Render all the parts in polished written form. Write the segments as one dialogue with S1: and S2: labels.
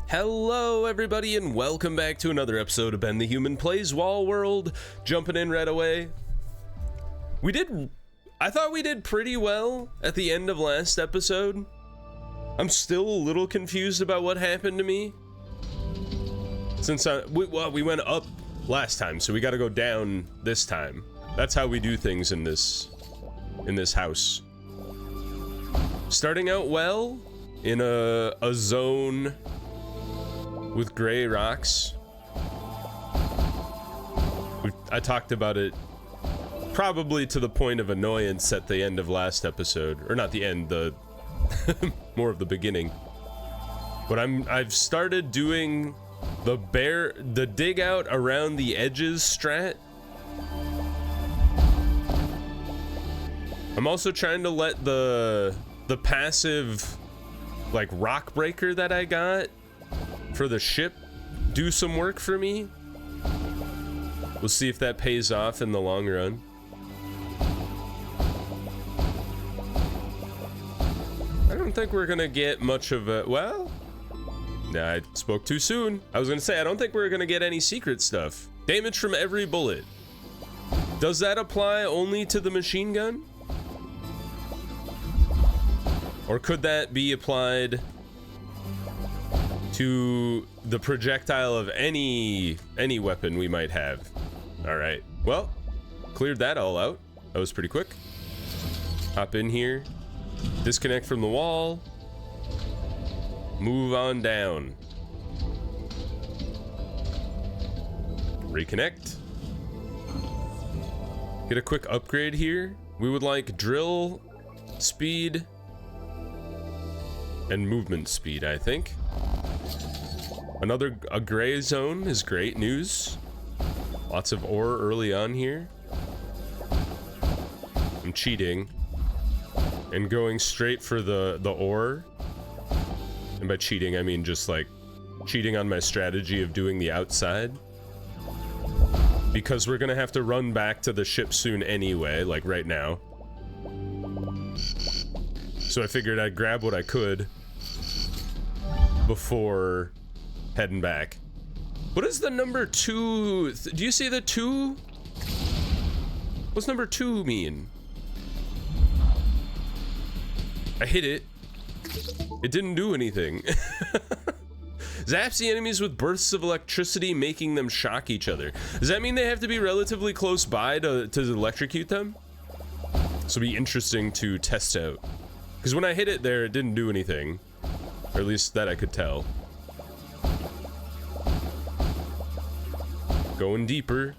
S1: Hello everybody and welcome back to another episode of Ben the Human Plays Wall World. Jumping in right away. I thought we did pretty well at the end of last episode. I'm still a little confused about what happened to me. Since we went up last time, so we got to go down this time. That's how we do things in this house. Starting out well in a zone with gray rocks. I talked about it probably to the point of annoyance at the end of last episode, or not the end, the more of the beginning. But I've started doing the dig out around the edges strat. I'm also trying to let the passive like rock breaker that I got for the ship do some work for me. We'll see if that pays off in the long run. I don't think we're gonna get much of a, well, I spoke too soon. I was gonna say, I don't think we're gonna get any secret stuff. Damage from every bullet. Does that apply only to the machine gun? Or could that be applied to the projectile of any weapon we might have? All right, well, cleared that all out. That was pretty quick. Hop in here, disconnect from the wall, move on down, reconnect, get a quick upgrade here. We would like drill speed and movement speed, I think. A gray zone is great news. Lots of ore early on here. I'm cheating and going straight for the ore. And by cheating, I mean just like cheating on my strategy of doing the outside. Because we're gonna have to run back to the ship soon anyway, like right now. So I figured I'd grab what I could before heading back. What is the number 2? Do you see the 2? What's number 2 mean? I hit it. It didn't do anything. Zaps the enemies with bursts of electricity, making them shock each other. Does that mean they have to be relatively close by to electrocute them? This will be interesting to test out. Because when I hit it there, it didn't do anything. Or at least that I could tell. Going deeper.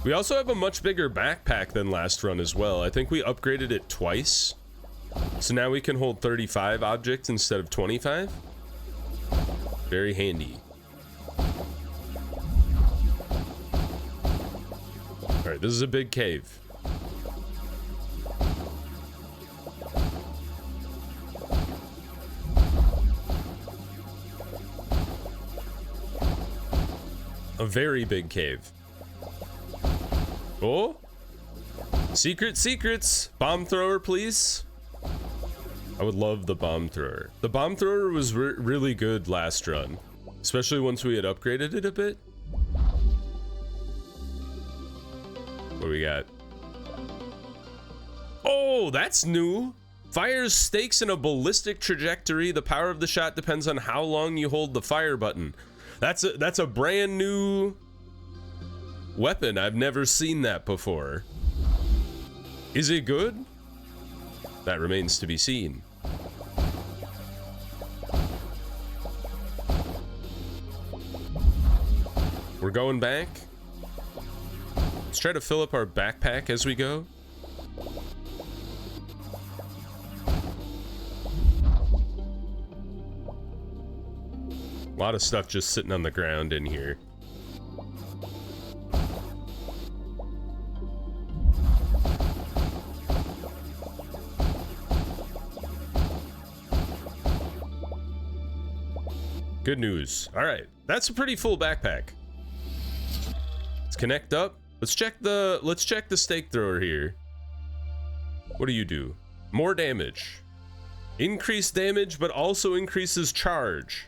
S1: We also have a much bigger backpack than last run as well. I think we upgraded it twice. So now we can hold 35 objects instead of 25. Very handy. Alright, this is a big cave. A very big cave. Oh, secrets. Bomb thrower, please. I would love the bomb thrower. The bomb thrower was really good last run, especially once we had upgraded it a bit. What do we got? Oh, that's new. Fires stakes in a ballistic trajectory. The power of the shot depends on how long you hold the fire button. That's a brand new weapon. I've never seen that before. Is it good? That remains to be seen. We're going back. Let's try to fill up our backpack as we go. A lot of stuff just sitting on the ground in here. Good news. All right, that's a pretty full backpack. Let's connect up. Let's check the stake thrower here. What do you do? More damage. Increased damage, but also increases charge.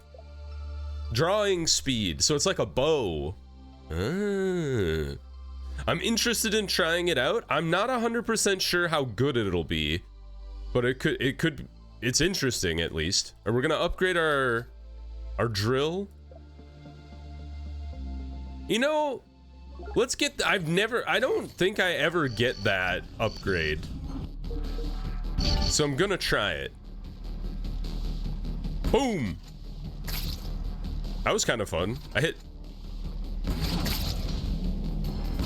S1: Drawing speed, so it's like a bow. Ah. I'm interested in trying it out. I'm not 100% sure how good it'll be, but it's interesting at least. And we're gonna upgrade our drill. You know, let's get, I don't think I ever get that upgrade. So I'm gonna try it. Boom! That was kind of fun. I hit.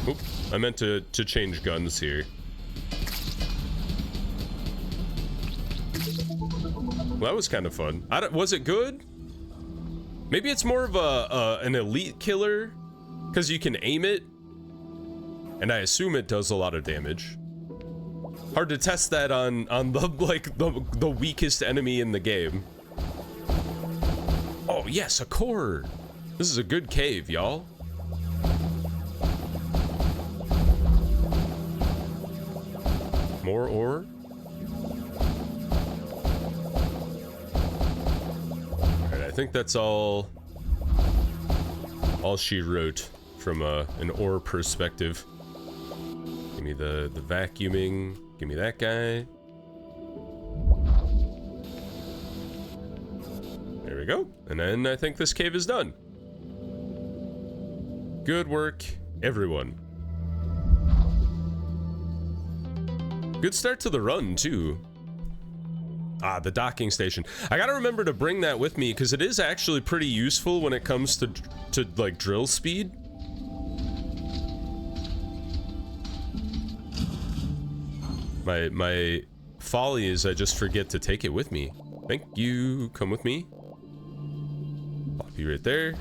S1: Oop, I meant to change guns here. Well, that was kind of fun. Was it good? Maybe it's more of an elite killer, because you can aim it, and I assume it does a lot of damage. Hard to test that on the weakest enemy in the game. Oh yes, a core. This is a good cave, y'all. More ore. Alright, I think that's all she wrote from an ore perspective. Give me the vacuuming. Give me that guy. There we go. And then I think this cave is done. Good work, everyone. Good start to the run, too. Ah, the docking station. I gotta remember to bring that with me, because it is actually pretty useful when it comes to like, drill speed. My folly is I just forget to take it with me. Thank you. Come with me. Pop you right there.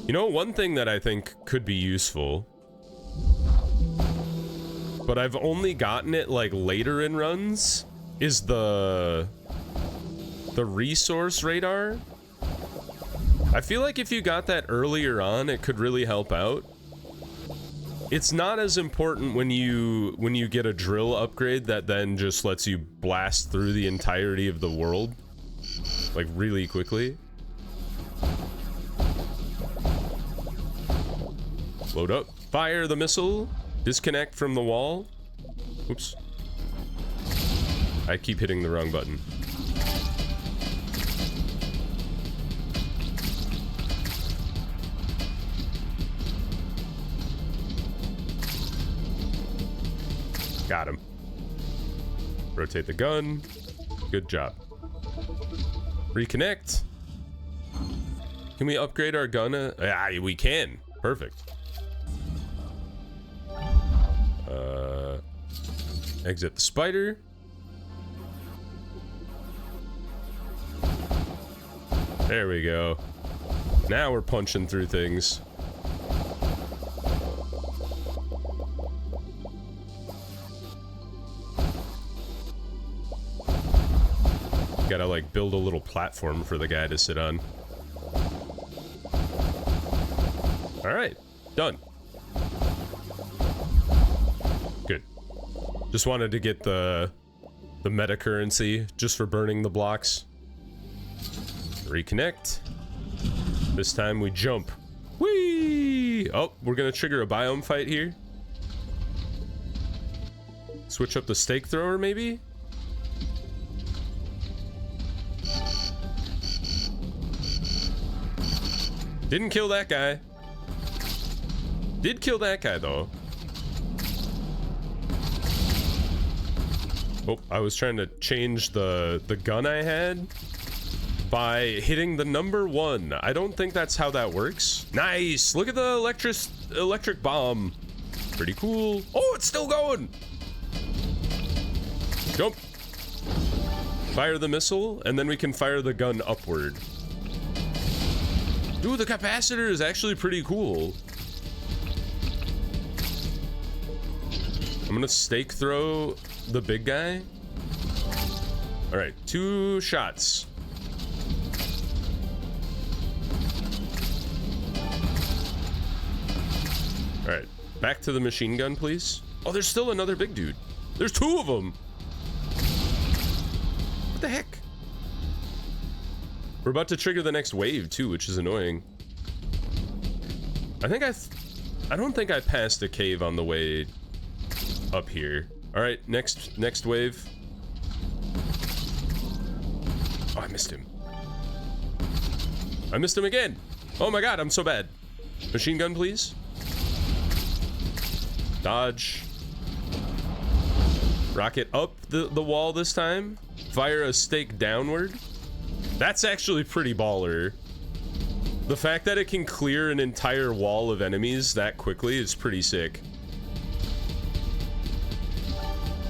S1: You know, one thing that I think could be useful, but I've only gotten it like later in runs, is the resource radar. I feel like if you got that earlier on, it could really help out. It's not as important when you get a drill upgrade that then just lets you blast through the entirety of the world, like, really quickly. Load up. Fire the missile. Disconnect from the wall. Oops. I keep hitting the wrong button. Got him. Rotate the gun. Good job. Reconnect. Can we upgrade our gun? Yeah, we can. Perfect. Exit the spider. There we go. Now we're punching through things. Gotta like build a little platform for the guy to sit on. All right, done. Good. Just wanted to get the meta currency just for burning the blocks. Reconnect. This time we jump. Whee! Oh, we're gonna trigger a biome fight here. Switch up the stake thrower, maybe? Didn't kill that guy. Did kill that guy, though. Oh, I was trying to change the gun I had by hitting the number 1. I don't think that's how that works. Nice! Look at the electric bomb. Pretty cool. Oh, it's still going! Jump. Fire the missile, and then we can fire the gun upward. Dude, the capacitor is actually pretty cool. I'm gonna stake throw the big guy. All right, 2 shots. All right, back to the machine gun, please. Oh, there's still another big dude. There's 2 of them. What the heck? We're about to trigger the next wave too, which is annoying. I don't think I passed a cave on the way up here. All right, next wave. Oh, I missed him. I missed him again. Oh my god, I'm so bad. Machine gun, please. Dodge. Rocket up the wall this time. Fire a stake downward. That's actually pretty baller. The fact that it can clear an entire wall of enemies that quickly is pretty sick.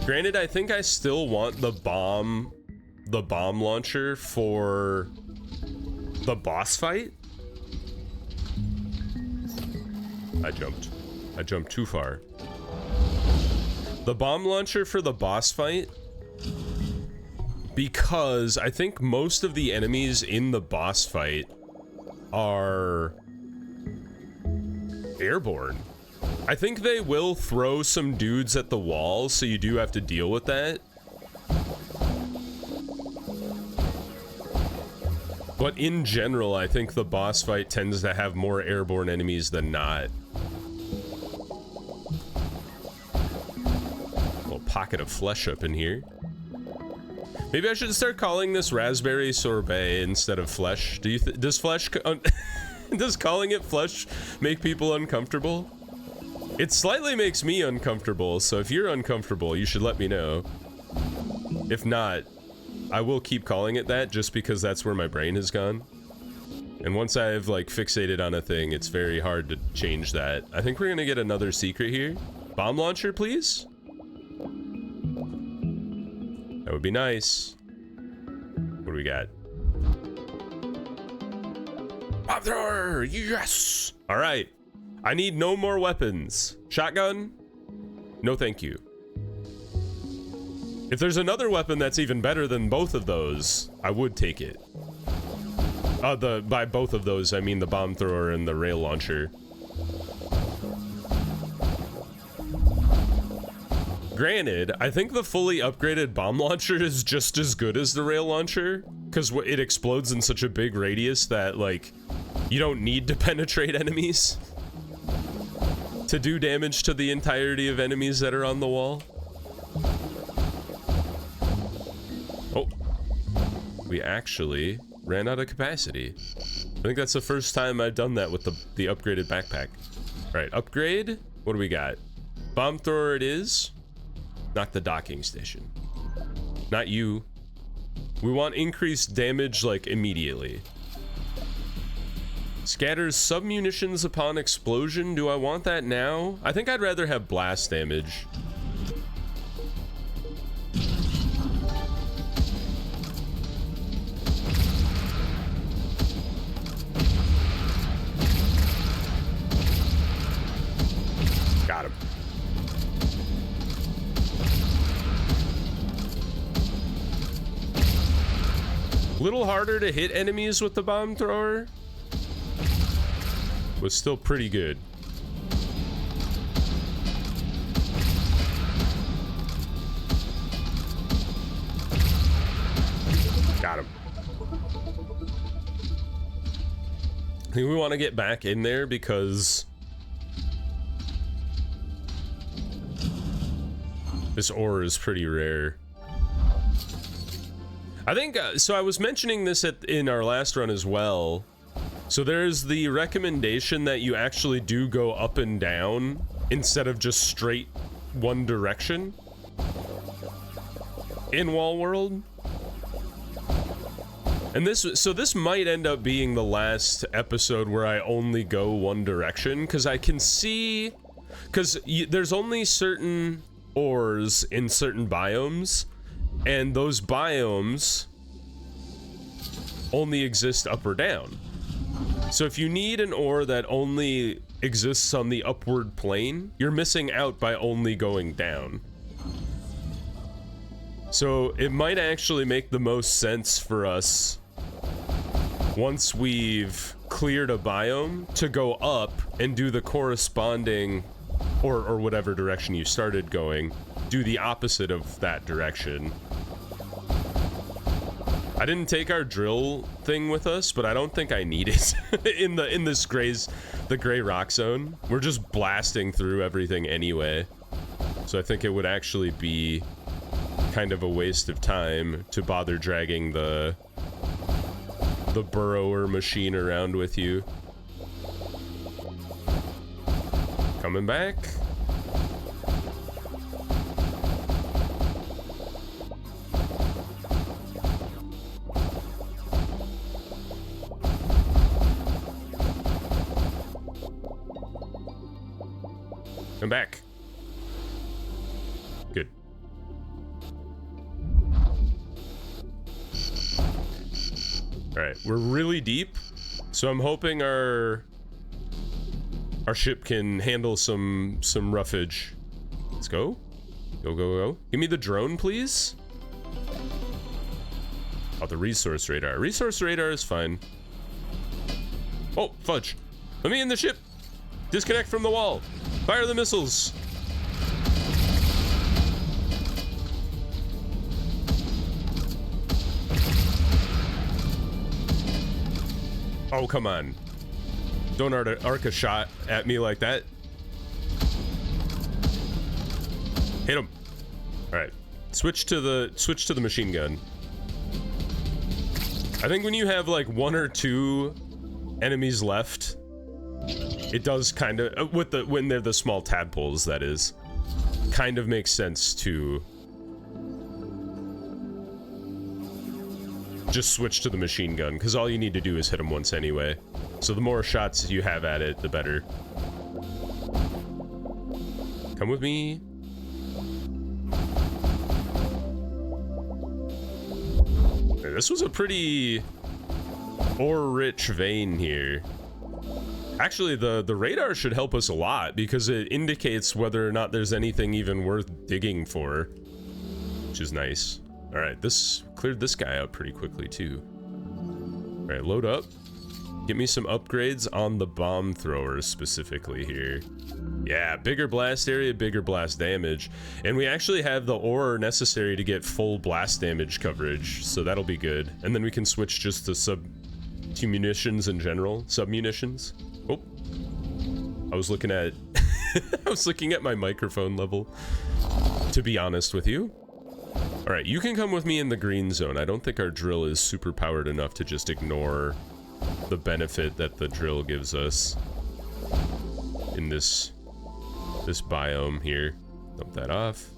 S1: Granted, I think I still want the bomb launcher for the boss fight. I jumped too far. The bomb launcher for the boss fight, because I think most of the enemies in the boss fight are airborne. I think they will throw some dudes at the wall, so you do have to deal with that. But in general, I think the boss fight tends to have more airborne enemies than not. Little pocket of flesh up in here. Maybe I should start calling this raspberry sorbet instead of flesh. Does flesh does calling it flesh make people uncomfortable? It slightly makes me uncomfortable, so if you're uncomfortable, you should let me know. If not, I will keep calling it that just because that's where my brain has gone. And once I've like fixated on a thing, it's very hard to change that. I think we're gonna get another secret here. Bomb launcher, please? That would be nice. What do we got? Bomb thrower! Yes! All right. I need no more weapons. Shotgun? No thank you. If there's another weapon that's even better than both of those, I would take it. By both of those, I mean the bomb thrower and the rail launcher. Granted, I think the fully upgraded bomb launcher is just as good as the rail launcher, because it explodes in such a big radius that, like, you don't need to penetrate enemies to do damage to the entirety of enemies that are on the wall. Oh, we actually ran out of capacity. I think that's the first time I've done that with the upgraded backpack. All right, upgrade. What do we got? Bomb thrower it is. Not the docking station. Not you. We want increased damage, like, immediately. Scatters submunitions upon explosion. Do I want that now? I think I'd rather have blast damage. Got him. Little harder to hit enemies with the bomb thrower. Was still pretty good. Got him. I think we want to get back in there because this ore is pretty rare. I think, so I was mentioning this in our last run as well. So there's the recommendation that you actually do go up and down instead of just straight one direction in Wall World. And this might end up being the last episode where I only go one direction, because I can see, because there's only certain ores in certain biomes, and those biomes only exist up or down. So if you need an ore that only exists on the upward plane, you're missing out by only going down. So it might actually make the most sense for us, once we've cleared a biome, to go up and do the corresponding, or whatever direction you started going, do the opposite of that direction. I didn't take our drill thing with us, but I don't think I need it in this the gray rock zone. We're just blasting through everything anyway. So I think it would actually be kind of a waste of time to bother dragging the burrower machine around with you. Coming back. Come back. Good. All right, we're really deep, so I'm hoping our ship can handle some roughage. Let's go. Go, go, go. Give me the drone, please. Oh, the resource radar. Resource radar is fine. Oh, fudge. Let me in the ship. Disconnect from the wall. Fire the missiles. Oh, come on. Don't arc a shot at me like that. Hit him. All right. Switch to the machine gun. I think when you have like 1 or 2 enemies left, it does kind of, when they're the small tadpoles, that is, kind of makes sense to just switch to the machine gun, because all you need to do is hit them once anyway. So the more shots you have at it, the better. Come with me. This was a pretty ore-rich vein here. Actually, the radar should help us a lot, because it indicates whether or not there's anything even worth digging for, which is nice. All right, this cleared this guy out pretty quickly too. All right, load up. Get me some upgrades on the bomb throwers specifically here. Yeah, bigger blast area, bigger blast damage. And we actually have the ore necessary to get full blast damage coverage, so that'll be good. And then we can switch just to munitions in general, sub-munitions. Oh, I was looking at I was looking at my microphone level, to be honest with you. All right, you can come with me in the green zone. I don't think our drill is super powered enough to just ignore the benefit that the drill gives us in this biome here. Dump that off.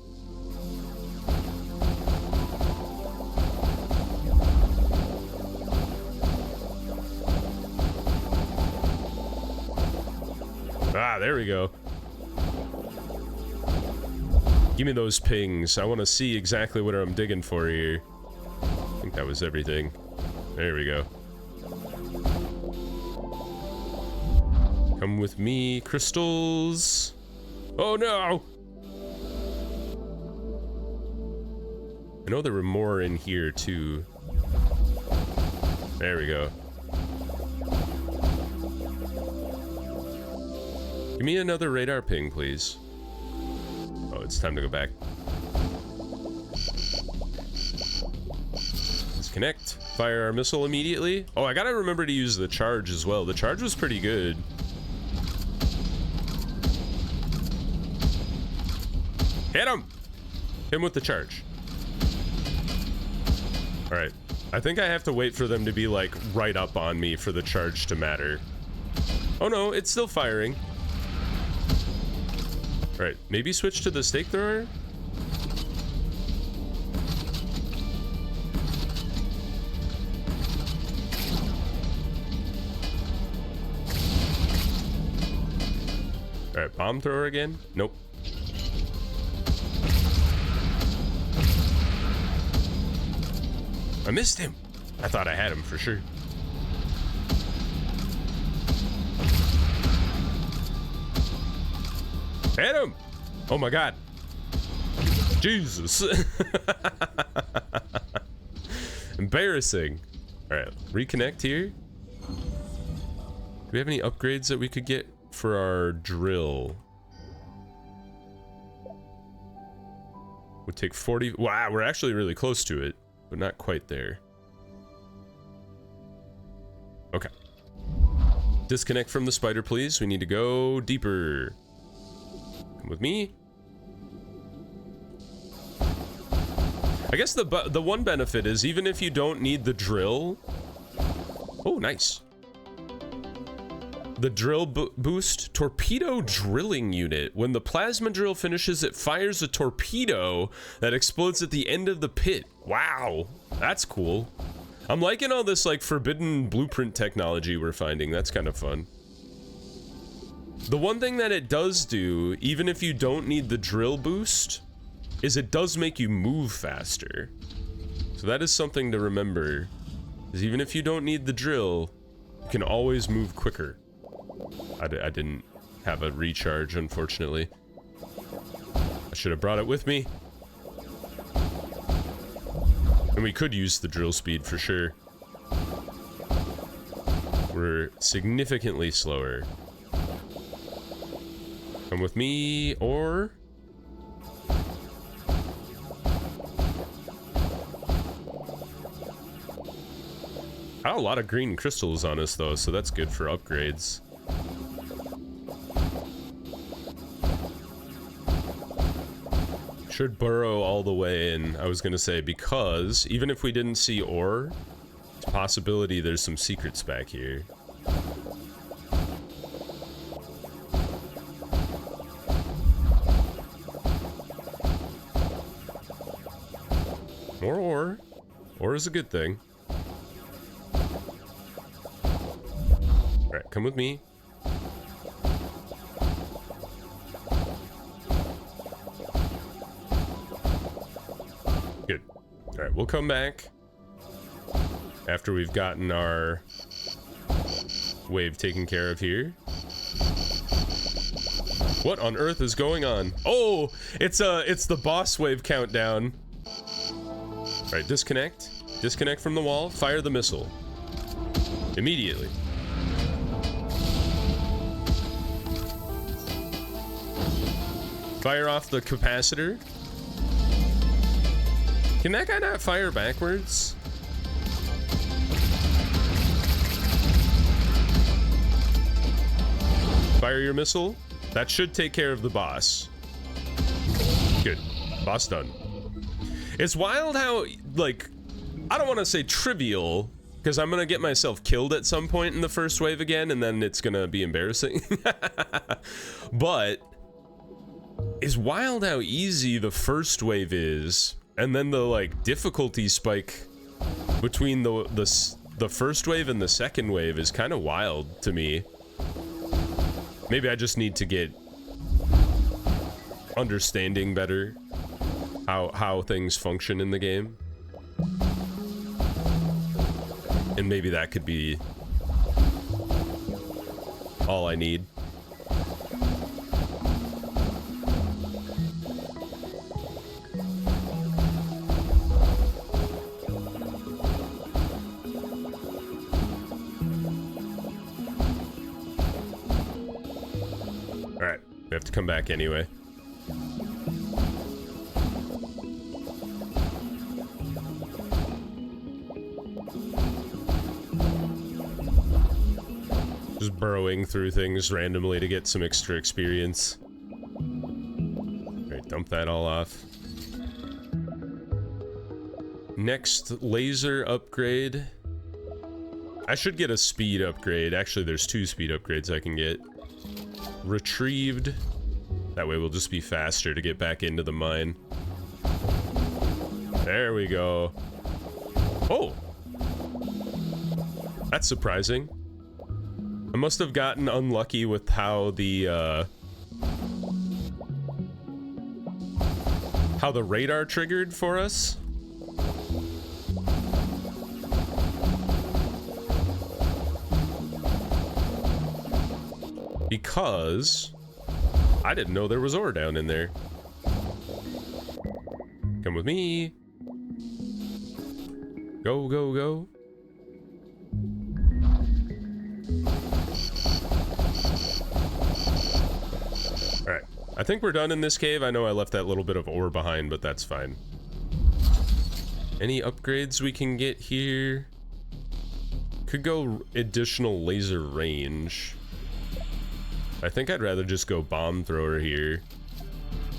S1: Ah, there we go. Give me those pings. I want to see exactly what I'm digging for here. I think that was everything. There we go. Come with me, crystals. Oh no! I know there were more in here too. There we go. Give me another radar ping, please. Oh, it's time to go back. Disconnect. Fire our missile immediately. Oh, I gotta remember to use the charge as well. The charge was pretty good. Hit him! Hit him with the charge. Alright. I think I have to wait for them to be, like, right up on me for the charge to matter. Oh no, it's still firing. Alright, maybe switch to the stake thrower? Alright, bomb thrower again? Nope. I missed him. I thought I had him for sure. Hit him! Oh my god. Jesus. Embarrassing. Alright, reconnect here. Do we have any upgrades that we could get for our drill? Would take 40. Wow, we're actually really close to it, but not quite there. Okay. Disconnect from the spider, please. We need to go deeper. Come with me. I guess the one benefit is even if you don't need the drill. Oh, nice. The drill boost torpedo drilling unit. When the plasma drill finishes, it fires a torpedo that explodes at the end of the pit. Wow, that's cool. I'm liking all this like forbidden blueprint technology we're finding. That's kind of fun. The one thing that it does do, even if you don't need the drill boost, is it does make you move faster. So that is something to remember. Is even if you don't need the drill, you can always move quicker. I didn't have a recharge, unfortunately. I should have brought it with me. And we could use the drill speed for sure. We're significantly slower. Come with me, or... I have a lot of green crystals on us though, so that's good for upgrades. Should burrow all the way in, I was gonna say, because even if we didn't see ore, it's a possibility there's some secrets back here. More ore. Ore is a good thing. Alright, come with me. Good. Alright, we'll come back after we've gotten our wave taken care of here. What on earth is going on? Oh, it's the boss wave countdown. Alright, disconnect. Disconnect from the wall. Fire the missile. Immediately. Fire off the capacitor. Can that guy not fire backwards? Fire your missile. That should take care of the boss. Good. Boss done. It's wild how, like, I don't want to say trivial, because I'm going to get myself killed at some point in the first wave again, and then it's going to be embarrassing. But it's wild how easy the first wave is, and then the, like, difficulty spike between the first wave and the second wave is kind of wild to me. Maybe I just need to get understanding better how things function in the game. And maybe that could be all I need. Alright, we have to come back anyway. Just burrowing through things randomly to get some extra experience. Alright, dump that all off. Next laser upgrade. I should get a speed upgrade. Actually, there's 2 speed upgrades I can get. Retrieved. That way we'll just be faster to get back into the mine. There we go. Oh! That's surprising. I must have gotten unlucky with how the radar triggered for us. Because I didn't know there was ore down in there. Come with me. Go, go, go. Alright. I think we're done in this cave. I know I left that little bit of ore behind, but that's fine. Any upgrades we can get here? Could go additional laser range. I think I'd rather just go bomb thrower here.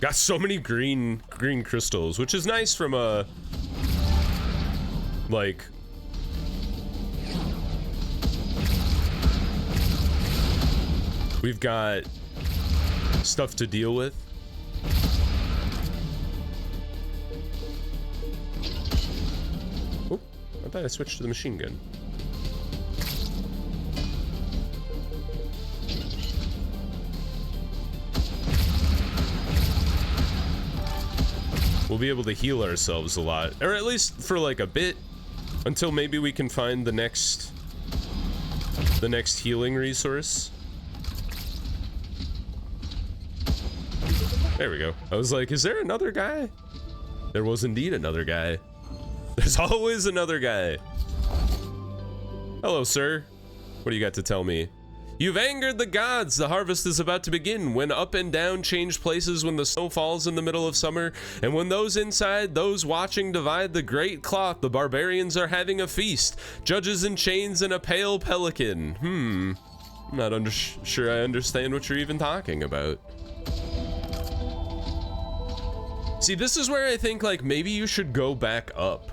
S1: Got so many green crystals, which is nice from a like we've got stuff to deal with. Oh, I thought I switched to the machine gun. We'll be able to heal ourselves a lot, or at least for like a bit, until maybe we can find the next healing resource. There we go. I was like, is there another guy? There was indeed another guy. There's always another guy. Hello, sir. What do you got to tell me? You've angered the gods. The harvest is about to begin. When up and down change places, when the snow falls in the middle of summer, and when those inside, those watching divide the great cloth, the barbarians are having a feast. Judges in chains and a pale pelican. I'm not sure I understand what you're even talking about. See, this is where I think, like, maybe you should go back up.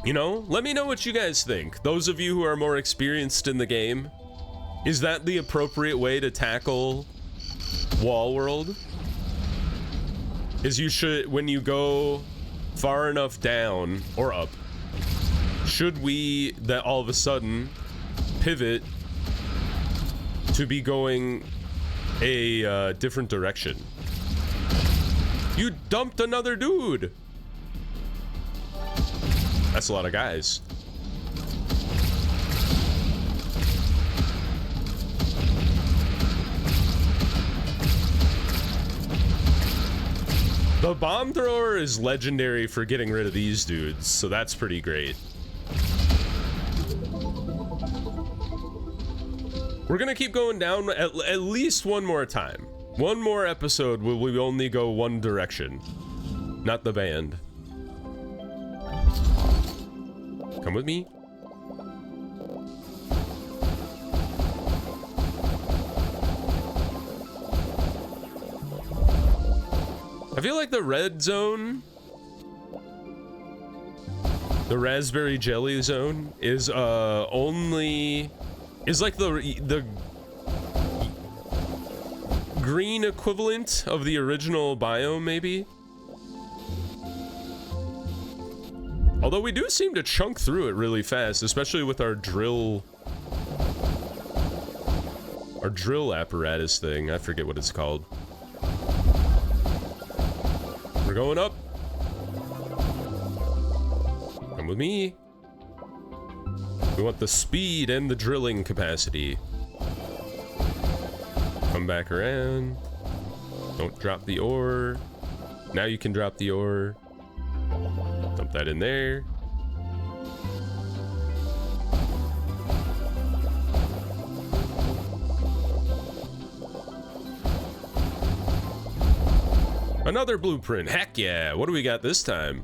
S1: You know? Let me know what you guys think. Those of you who are more experienced in the game. Is that the appropriate way to tackle Wall World? Is you should, when you go far enough down or up, should we that all of a sudden pivot to be going a different direction? You dumped another dude. That's a lot of guys. The bomb thrower is legendary for getting rid of these dudes, so that's pretty great. We're gonna keep going down at least one more time. One more episode where we only go one direction. Not the band. Come with me. I feel like the red zone, the raspberry jelly zone, is like the green equivalent of the original biome, maybe. Although we do seem to chunk through it really fast, especially with our drill apparatus thing. I forget what it's called. We're going up. Come with me. We want the speed and the drilling capacity. Come back around. Don't drop the ore. Now you can drop the ore. Dump that in there. Another blueprint. Heck yeah. What do we got this time?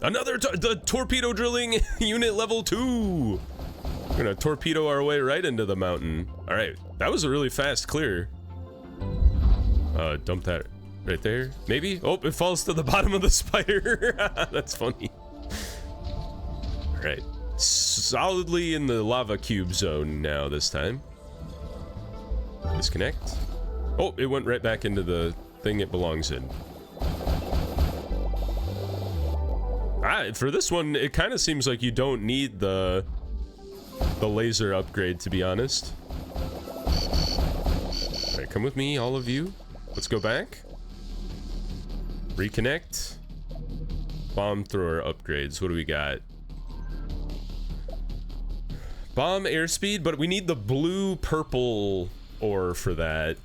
S1: Another the torpedo drilling unit level 2. We're gonna torpedo our way right into the mountain. All right, that was a really fast clear. Dump that right there. Maybe. Oh, it falls to the bottom of the spider. That's funny. All right, solidly in the lava cube zone now this time. Disconnect. Oh, it went right back into the thing it belongs in. For this one, it kind of seems like you don't need the laser upgrade, to be honest. All right, come with me, all of you. Let's go back. Reconnect. Bomb thrower upgrades. What do we got? Bomb airspeed, but we need the blue purple ore for that.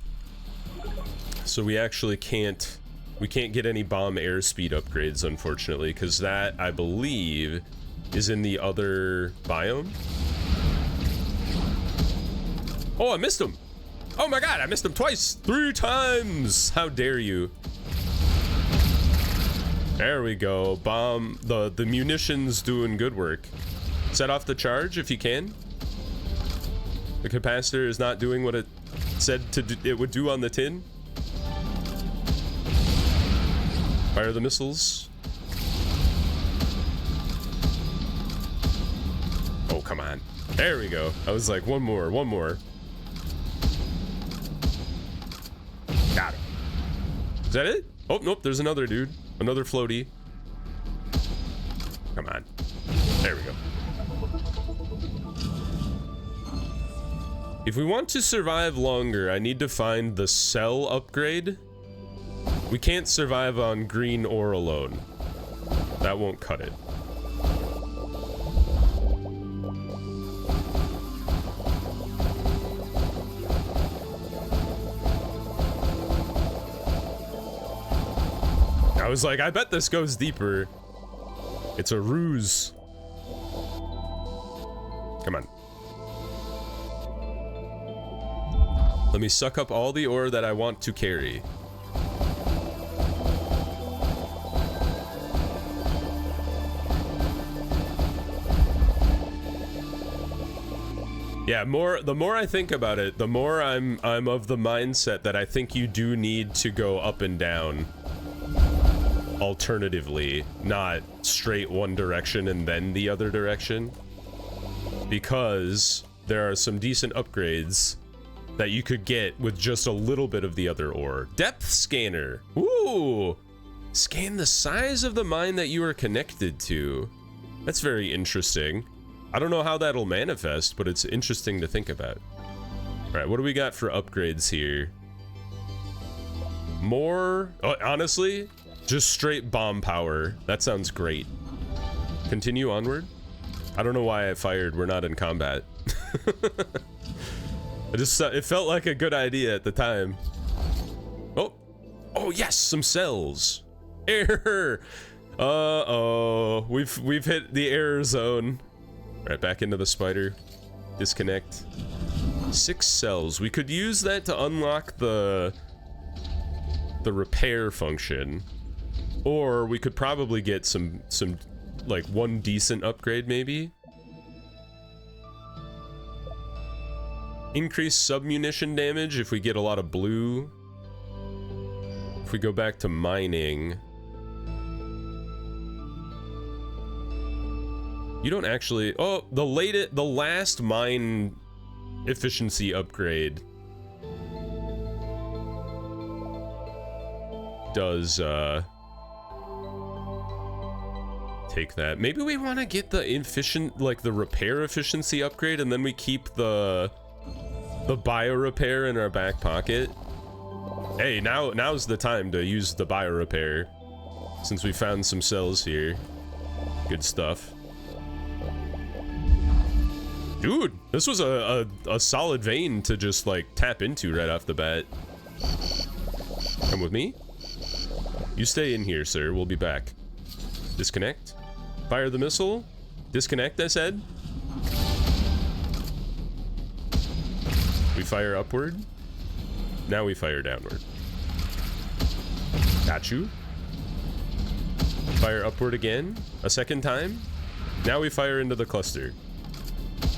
S1: So we actually can't get any bomb airspeed upgrades, unfortunately, because that, I believe, is in the other biome. Oh, I missed him. Oh my god, I missed him twice. 3 times. How dare you? There we go. Bomb. The munitions doing good work. Set off the charge if you can. The capacitor is not doing what it said it would do on the tin. Fire the missiles. Oh, come on. There we go. I was like, one more. Got it. Is that it? Oh, nope, there's another dude. Another floaty. Come on. There we go. If we want to survive longer, I need to find the cell upgrade. We can't survive on green ore alone. That won't cut it. I was like, I bet this goes deeper. It's a ruse. Come on. Let me suck up all the ore that I want to carry. Yeah, the more I think about it, the more I'm of the mindset that I think you do need to go up and down. Alternatively, not straight one direction and then the other direction. Because there are some decent upgrades that you could get with just a little bit of the other ore. Depth scanner. Ooh! Scan the size of the mine that you are connected to. That's very interesting. I don't know how that'll manifest, but it's interesting to think about. Alright, what do we got for upgrades here? More... Oh, honestly, just straight bomb power. That sounds great. Continue onward. I don't know why I fired. We're not in combat. It felt like a good idea at the time. Oh yes, some cells. Error. Uh-oh, we've hit the error zone. All right, back into the spider. Disconnect. 6 cells. We could use that to unlock the repair function, or we could probably get some like one decent upgrade maybe. Increase submunition damage if we get a lot of blue. If we go back to mining. You don't actually... Oh, the last mine efficiency upgrade does take that. Maybe we want to get the repair efficiency upgrade, and then we keep the bio repair in our back pocket. Hey, now's the time to use the bio repair, since we found some cells here. Good stuff. Dude, this was a solid vein to just like tap into right off the bat. Come with me. You stay in here, sir. We'll be back. Disconnect. Fire the missile. Disconnect, I said. We fire upward. Now we fire downward. Got you. Fire upward again. A second time. Now we fire into the cluster.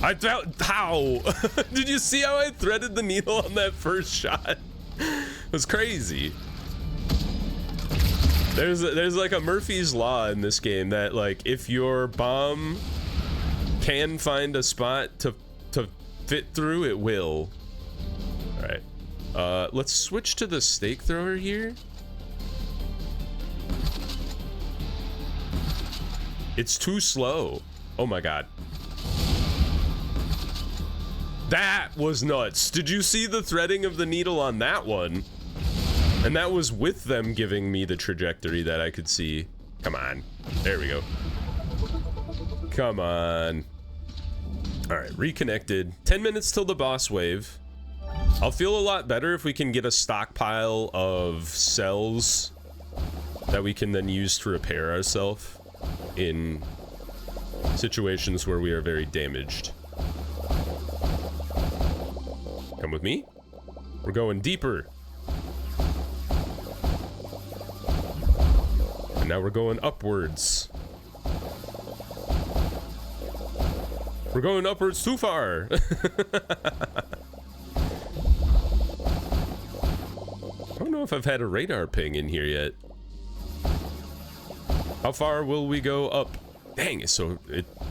S1: I felt... How? Did you see how I threaded the needle on that first shot? It was crazy. There's like a Murphy's Law in this game that, like, if your bomb can find a spot to fit through, it will. Alright. Let's switch to the stake thrower here. It's too slow. Oh my god. That was nuts. Did you see the threading of the needle on that one? And that was with them giving me the trajectory that I could see. Come on. There we go. Come on. Alright, reconnected. 10 minutes till the boss wave. I'll feel a lot better if we can get a stockpile of cells that we can then use to repair ourselves in situations where we are very damaged. Come with me. We're going deeper. And now we're going upwards. We're going upwards too far. I don't know if I've had a radar ping in here yet. How far will we go up? Dang, so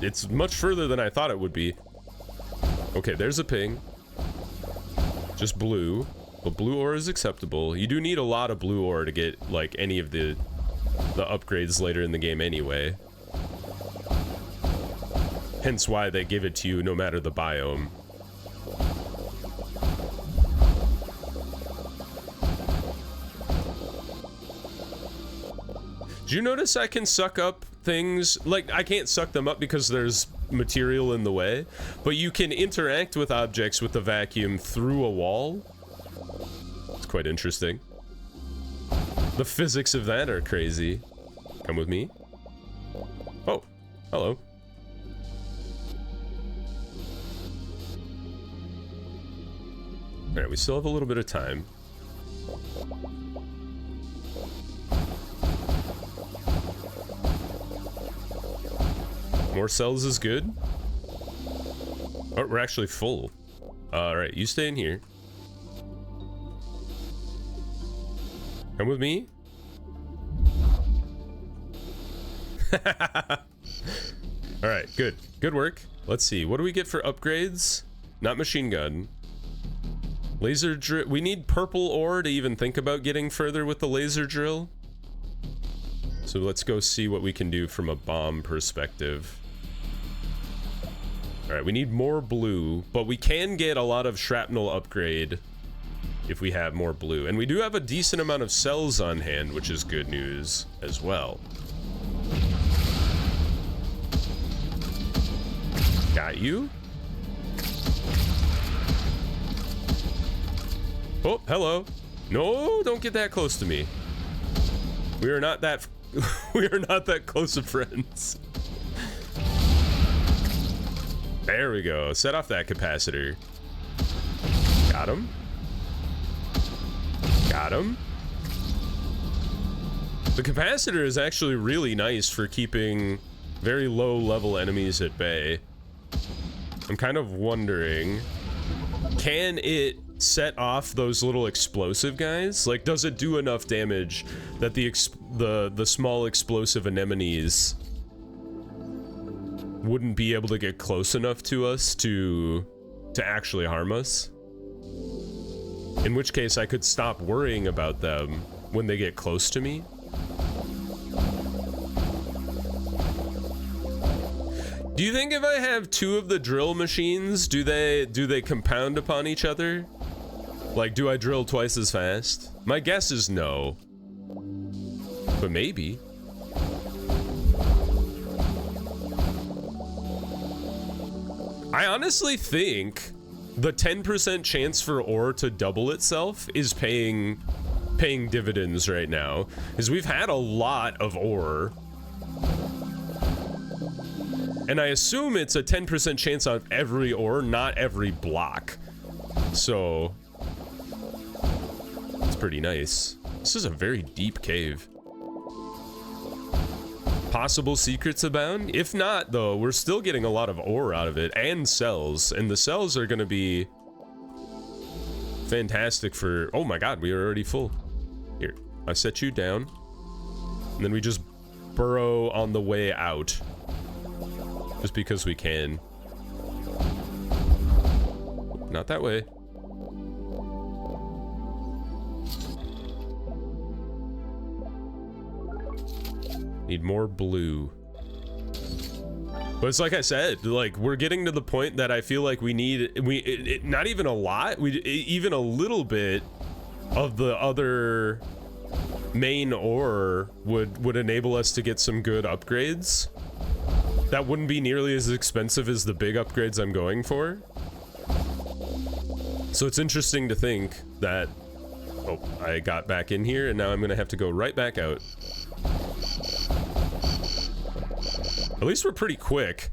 S1: it's much further than I thought it would be. Okay, there's a ping. Just blue. But blue ore is acceptable. You do need a lot of blue ore to get, like, any of the upgrades later in the game anyway. Hence why they give it to you no matter the biome. Do you notice I can suck up things? Like, I can't suck them up because there's material in the way, but you can interact with objects with the vacuum through a wall. It's quite interesting. The physics of that are crazy. Come with me. Oh, hello. Alright, we still have a little bit of time. More cells is good. Oh, we're actually full. Alright, you stay in here. Come with me. Alright, good. Good work. Let's see. What do we get for upgrades? Not machine gun. Laser drill. We need purple ore to even think about getting further with the laser drill. So let's go see what we can do from a bomb perspective. Alright, we need more blue, but we can get a lot of shrapnel upgrade if we have more blue. And we do have a decent amount of cells on hand, which is good news as well. Got you. Oh, hello. No, don't get that close to me. We are not that we are not that close of friends. There we go. Set off that capacitor. Got him. Got him. The capacitor is actually really nice for keeping very low level enemies at bay. I'm kind of wondering, can it set off those little explosive guys? Like, does it do enough damage that the small explosive anemones wouldn't be able to get close enough to us to actually harm us? In which case I could stop worrying about them when they get close to me. Do you think if I have two of the drill machines, do they compound upon each other? Like, do I drill twice as fast? My guess is no. But maybe. I honestly think the 10% chance for ore to double itself is paying dividends right now, because we've had a lot of ore. And I assume it's a 10% chance on every ore, not every block. So it's pretty nice. This is a very deep cave. Possible secrets abound? If not, though, we're still getting a lot of ore out of it, and cells. And the cells are gonna be fantastic for... Oh my god, we are already full. Here, I set you down. And then we just burrow on the way out. Just because we can. Not that way. Need more blue. But it's like I said, like, we're getting to the point that I feel like we need, not even a lot, even a little bit of the other main ore would enable us to get some good upgrades. That wouldn't be nearly as expensive as the big upgrades I'm going for. So it's interesting to think that, oh, I got back in here and now I'm gonna have to go right back out. At least we're pretty quick.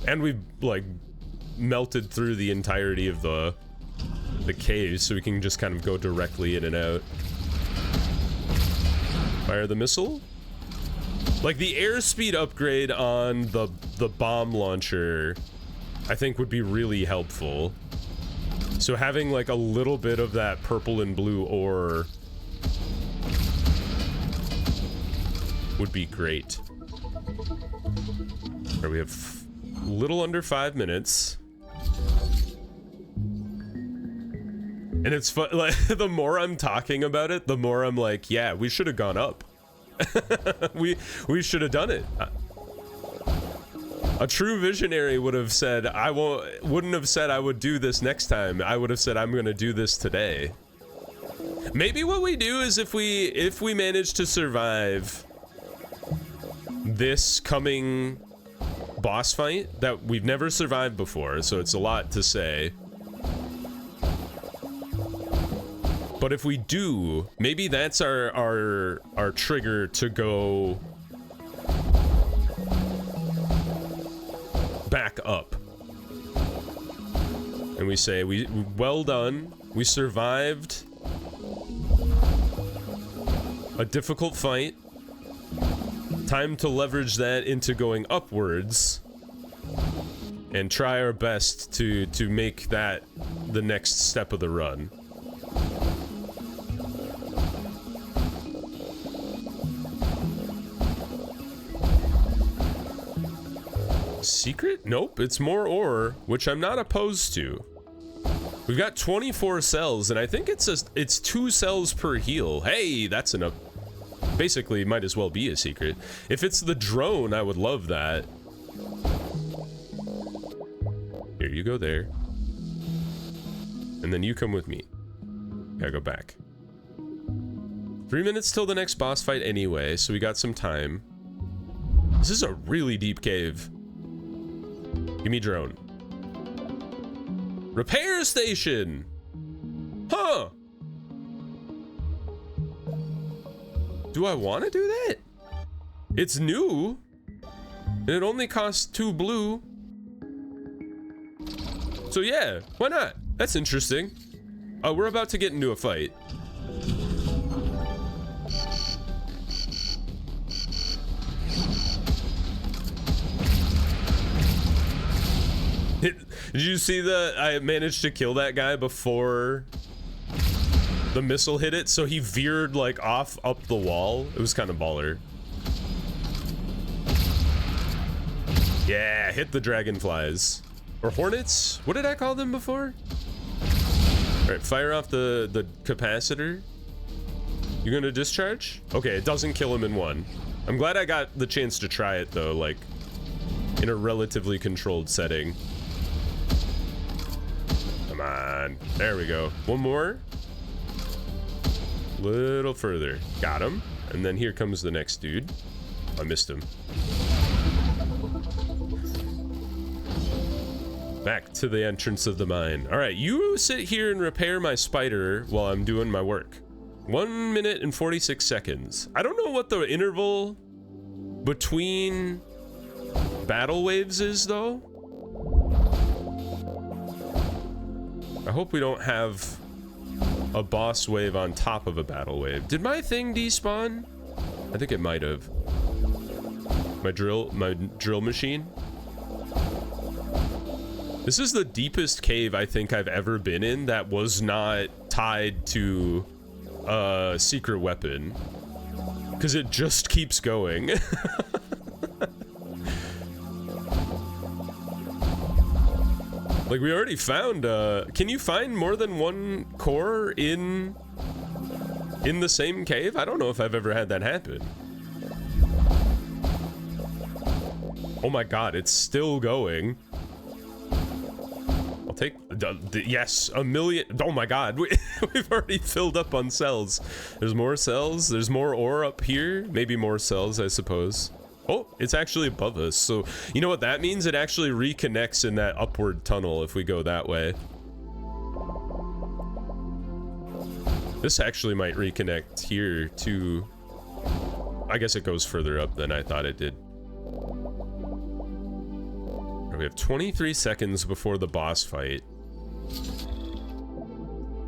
S1: And we've, like, melted through the entirety of the cave, so we can just kind of go directly in and out. Fire the missile? Like, the airspeed upgrade on the bomb launcher, I think would be really helpful. So having, like, a little bit of that purple and blue ore would be great. All right, we have a little under 5 minutes. And it's fun, like, the more I'm talking about it, the more I'm like, yeah, we should have gone up. we should have done it. A true visionary would have said, wouldn't have said I would do this next time. I would have said, I'm gonna do this today. Maybe what we do is if we manage to survive this coming boss fight that we've never survived before, so it's a lot to say. But if we do, maybe that's our trigger to go back up. And we say, well done, we survived a difficult fight. Time to leverage that into going upwards and try our best to make that the next step of the run. Secret? Nope, it's more ore, which I'm not opposed to. We've got 24 cells, and I think it's 2 cells per heal. Hey, that's enough. Basically, might as well be a secret. If it's the drone, I would love that. Here, you go there. And then you come with me. Gotta go back. 3 minutes till the next boss fight anyway, so we got some time. This is a really deep cave. Give me drone. Repair station! Huh! Do I want to do that? It's new, and it only costs 2 blue. So yeah, why not? That's interesting. We're about to get into a fight. Did you see that I managed to kill that guy before the missile hit it? So he veered like off up the wall. It was kind of baller. Yeah, hit the dragonflies. Or hornets? What did I call them before? Alright, fire off the capacitor. You gonna discharge? Okay, it doesn't kill him in one. I'm glad I got the chance to try it though, like in a relatively controlled setting. Come on. There we go. One more. Little further. Got him. And then here comes the next dude. I missed him. Back to the entrance of the mine. All right, you sit here and repair my spider while I'm doing my work. 1 minute and 46 seconds. I don't know what the interval between battle waves is though. I hope we don't have a boss wave on top of a battle wave. Did my thing despawn? I think it might have. My drill machine. This is the deepest cave I think I've ever been in that was not tied to a secret weapon. Because it just keeps going. Like, we already found, can you find more than one core in the same cave? I don't know if I've ever had that happen. Oh my god, it's still going. I'll take, yes, 1 million. Oh my god, we've already filled up on cells. There's more cells, there's more ore up here. Maybe more cells, I suppose. Oh, it's actually above us. So, you know what that means? It actually reconnects in that upward tunnel if we go that way. This actually might reconnect here to... I guess it goes further up than I thought it did. We have 23 seconds before the boss fight.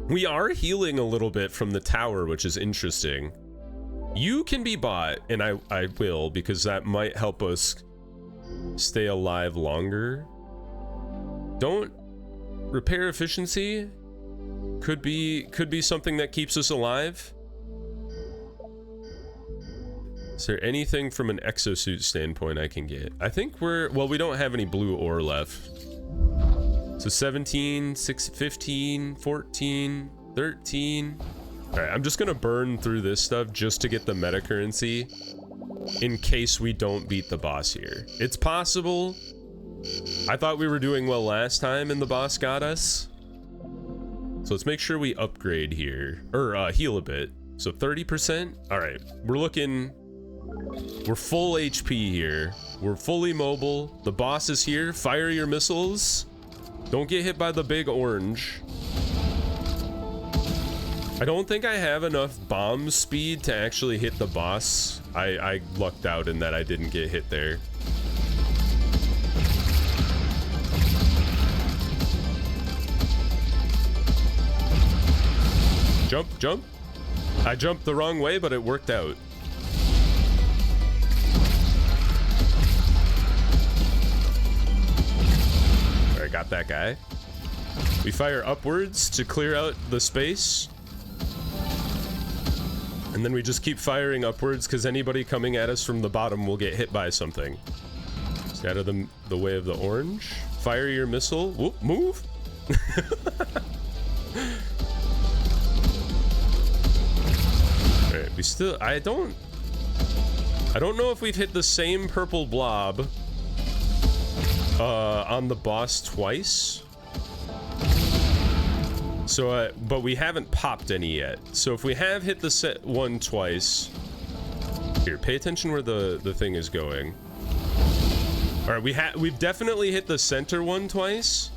S1: We are healing a little bit from the tower, which is interesting. You can be bought, and I will, because that might help us stay alive longer. Don't repair efficiency. Could be something that keeps us alive. Is there anything from an exosuit standpoint I can get? I think well, we don't have any blue ore left. So 17, 6, 15, 14, 13. All right, I'm just gonna burn through this stuff just to get the meta currency in case we don't beat the boss here. It's possible. I thought we were doing well last time and the boss got us. So let's make sure we upgrade here, or heal a bit. So 30%. All right, we're full HP here. We're fully mobile. The boss is here. Fire your missiles. Don't get hit by the big orange. I don't think I have enough bomb speed to actually hit the boss. I lucked out in that I didn't get hit there. Jump, jump. I jumped the wrong way, but it worked out. All right, got that guy. We fire upwards to clear out the space. And then we just keep firing upwards because anybody coming at us from the bottom will get hit by something. Stay out of the way of the orange. Fire your missile. Whoop, move. Alright, we still... I don't know if we've hit the same purple blob on the boss twice. So, but we haven't popped any yet. So if we have hit the set one twice... Here, pay attention where the thing is going. Alright, we've definitely hit the center one twice.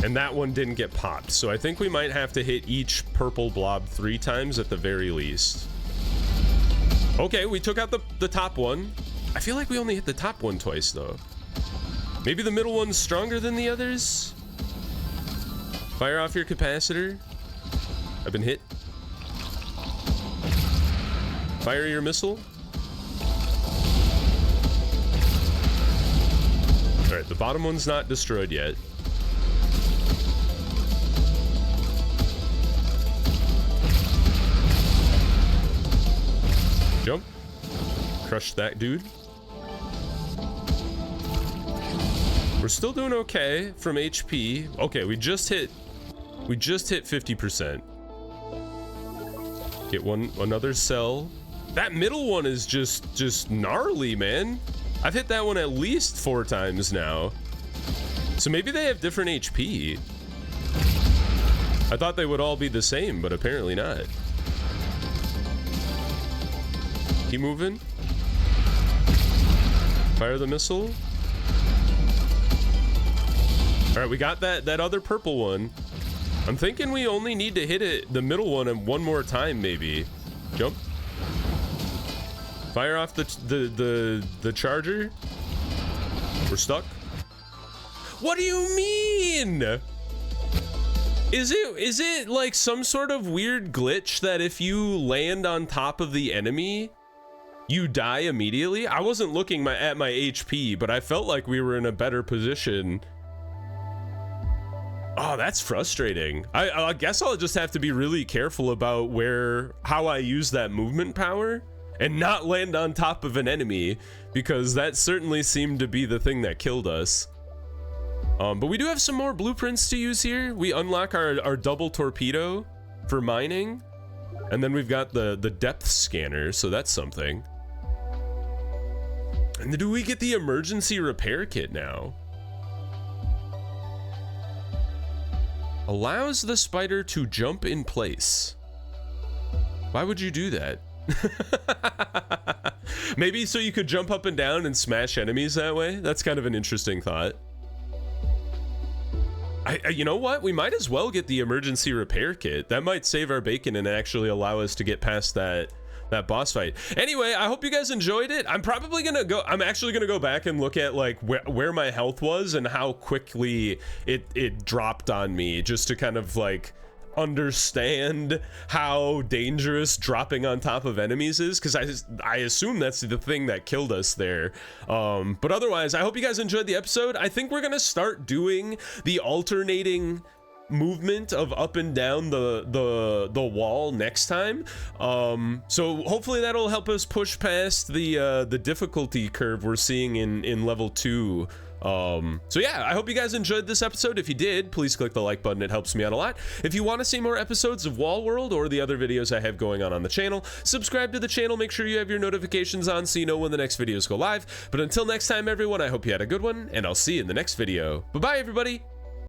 S1: And that one didn't get popped, so I think we might have to hit each purple blob 3 times at the very least. Okay, we took out the top one. I feel like we only hit the top one twice, though. Maybe the middle one's stronger than the others? Fire off your capacitor. I've been hit. Fire your missile. Alright, the bottom one's not destroyed yet. Jump. Crush that dude. We're still doing okay from HP. Okay, we just hit 50%. Get another cell. That middle one is just gnarly, man. I've hit that one at least 4 times now. So maybe they have different HP. I thought they would all be the same, but apparently not. Keep moving. Fire the missile. All right, we got that other purple one. I'm thinking we only need to hit it, the middle one, and one more time, maybe. Jump. Fire off the charger. We're stuck. What do you mean? Is it like some sort of weird glitch that if you land on top of the enemy, you die immediately? I wasn't looking at my HP, but I felt like we were in a better position. Oh, that's frustrating. I guess I'll just have to be really careful about how I use that movement power and not land on top of an enemy, because that certainly seemed to be the thing that killed us. But we do have some more blueprints to use here. We unlock our double torpedo for mining, and then we've got the depth scanner, so that's something. And do we get the emergency repair kit now? Allows the spider to jump in place. Why would you do that? Maybe so you could jump up and down and smash enemies that way. That's kind of an interesting thought. You know what? We might as well get the emergency repair kit. That might save our bacon and actually allow us to get past that boss fight. Anyway, I hope you guys enjoyed it. I'm actually gonna go back and look at like where my health was and how quickly it dropped on me, just to kind of like understand how dangerous dropping on top of enemies is, because I assume that's the thing that killed us there. But otherwise, I hope you guys enjoyed the episode. I think we're gonna start doing the alternating movement of up and down the wall next time. So hopefully that'll help us push past the difficulty curve we're seeing in level 2. So yeah, I hope you guys enjoyed this episode. If you did, please click the like button. It helps me out a lot. If you want to see more episodes of Wall World or the other videos I have going on the channel, subscribe to the channel. Make sure you have your notifications on so you know when the next videos go live. But until next time, everyone, I hope you had a good one, and I'll see you in the next video. Bye-bye, everybody.